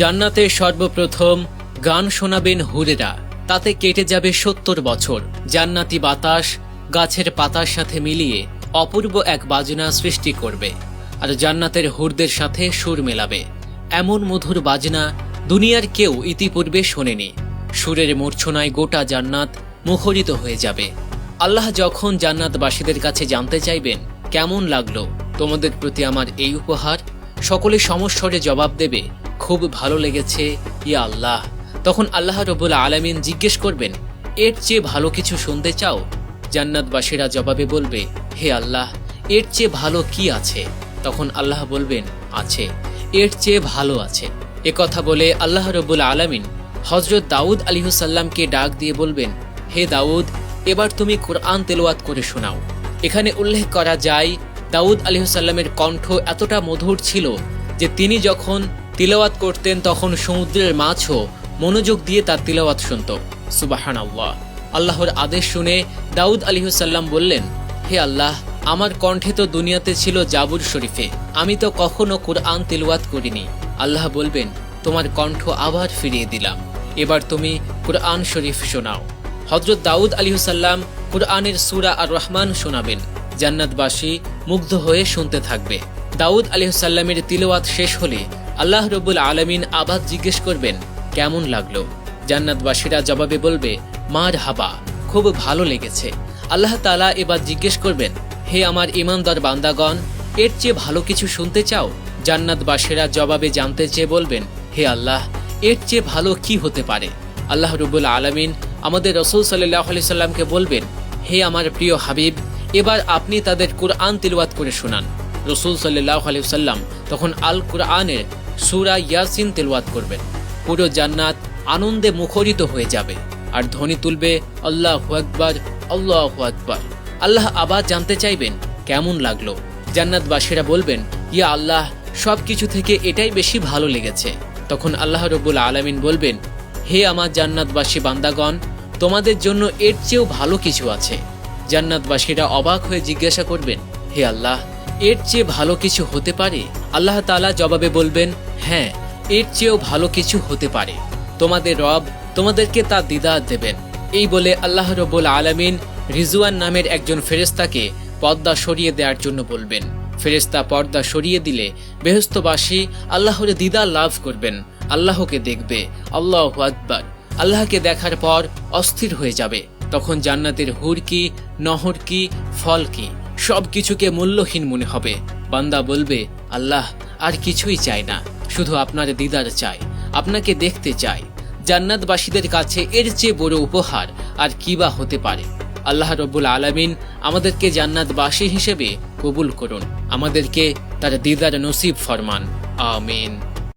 জান্নাতে সর্বপ্রথম গান শোনাবেন হুরেরা, তাতে কেটে যাবে ৭০ বছর। জান্নাতি বাতাস গাছের পাতার সাথে মিলিয়ে অপূর্ব এক বাজনা সৃষ্টি করবে, আর জান্নাতের হুরদের সাথে সুর মেলাবে। এমন মধুর বাজনা দুনিয়ার কেউ ইতিপূর্বে শোনেনি। সুরের মূর্ছনায় গোটা জান্নাত মুখরিত হয়ে যাবে। আল্লাহ যখন জান্নাতবাসীদের কাছে জানতে চাইবেন, কেমন লাগলো তোমাদের প্রতি আমার এই উপহার, সকলে সমস্বরে জবাব দেবে, খুব ভালো লেগেছে ইয়া আল্লাহ। তখন আল্লাহ রব্বুল আলামিন জিজ্ঞেস করবেন, এর চেয়ে ভালো কিছু শুনতে চাও? জান্নাতবাসীরা জবাবে বলবে, হে আল্লাহ, এর চেয়ে ভালো কি আছে? তখন আল্লাহ বলবেন, আছে, এর চেয়ে ভালো আছে। কথা বলে আল্লাহ রব্বুল আলামিন হযরত দাউদ আলাইহিসসালামকে ডাক দিয়ে বলবেন, হে দাউদ, এবার তুমি কুরআন তেলাওয়াত করে শোনাও। এখানে উল্লেখ করা যায়, দাউদ আলাইহিসসালামের কণ্ঠ এতটা মধুর ছিল যে তিনি যখন তিলাওয়াত করতেন তখন সমুদ্রের মাছও মনোযোগ দিয়ে তার তিলাওয়াত শুনত। সুবহানাল্লাহ। আল্লাহর আদেশ শুনে দাউদ আলাইহিসসালাম বললেন, হে আল্লাহ, আমার কণ্ঠে তো দুনিয়াতে ছিল জাবুর শরীফে, আমি তো কখনো কুরআন তিলাওয়াত করিনি। আল্লাহ বলবেন, তোমার কণ্ঠ আবার ফিরিয়ে দিলাম, এবার তুমি কুরআন শরীফ শোনাও। হযরত দাউদ আলাইহিসসালাম কুরআনের সূরা আর রহমান শোনাবেন। জান্নাতবাসী মুগ্ধ হয়ে শুনতে থাকবে। দাউদ আলাইহিসসালামের তিলাওয়াত শেষ হলে আল্লাহ রব্বুল আলামিন আবার জিজ্ঞেস করবেন, কেমন লাগলো? জান্নাতবাসীরা জবাবে বলবে, মারহাবা, খুব ভালো লেগেছে। আল্লাহ তাআলা এবার জিজ্ঞেস করবেন, হে আমার ঈমানদার বান্দাগণ, এর চেয়ে ভালো কিছু শুনতে চাও? জান্নাতবাসীরা জবাবে জানতে চেয়ে বলবেন, হে আল্লাহ, এর চেয়ে ভালো কি হতে পারে? আল্লাহ রব্বুল আলামিন আমাদের রাসূল সাল্লাল্লাহু আলাইহি সাল্লামকে বলবেন, হে আমার প্রিয় হাবিব, এবার আপনি তাদের কুরআন তিলাওয়াত করে শোনান। রাসূল সাল্লাল্লাহু আলাইহি সাল্লাম তখন আল কুরআনের সূরা ইয়াসিন তিলাওয়াত করবেন। পুরো জান্নাত আনন্দে মুখরিত হয়ে যাবে আর ধ্বনি তুলবে, আল্লাহু আকবার, আল্লাহু আকবার। আল্লাহ আবার জানতে চাইবেন, কেমন লাগলো? জান্নাতবাসীরা বলবেন, ইয়া আল্লাহ, সবকিছু থেকে এটাই বেশি ভালো লেগেছে। তখন আল্লাহ রব্বুল আলামিন বলবেন, হে আমার জান্নাতবাসী বান্দাগণ, তোমাদের জন্য এর চেয়েও ভালো কিছু আছে। জান্নাতবাসীরা অবাক হয়ে জিজ্ঞাসা করবেন, হে আল্লাহ, এর চেয়ে ভালো কিছু হতে পারে? আল্লাহ তাআলা জবাবে বলবেন, হ্যাঁ, এর চেয়েও ভালো কিছু হতে পারে। তোমাদের রব তোমাদেরকে তা দিদার দেবেন। এই বলে আল্লাহ রব্বুল আলামিন রিজওয়ান নামের একজন ফেরেশতাকে পর্দা সরিয়ে দেওয়ার জন্য বলবেন। ফেরেশতা পর্দা সরিয়ে দিলে বেহেশতবাসী আল্লাহর দিদার লাভ করবেন, আল্লাহকে দেখবে। আল্লাহু আকবার। আল্লাহকে দেখার পর অস্থির হয়ে যাবে। তখন জান্নাতের হুর কি, নহর কি, ফল কি, সবকিছুকে মূল্যহীন মনে হবে। বান্দা বলবে, আল্লাহ, আর কিছুই চাই না, শুধু আপনার দিদার চাই, আপনাকে দেখতে চাই। জান্নাতবাসীদের কাছে এর চেয়ে বড় উপহার আর কি বা হতে পারে? আল্লাহ রব্বুল আলামিন আমাদেরকে জান্নাতবাসী হিসেবে কবুল করুন, আমাদেরকে তার দিদার নসিব ফরমান। আমিন।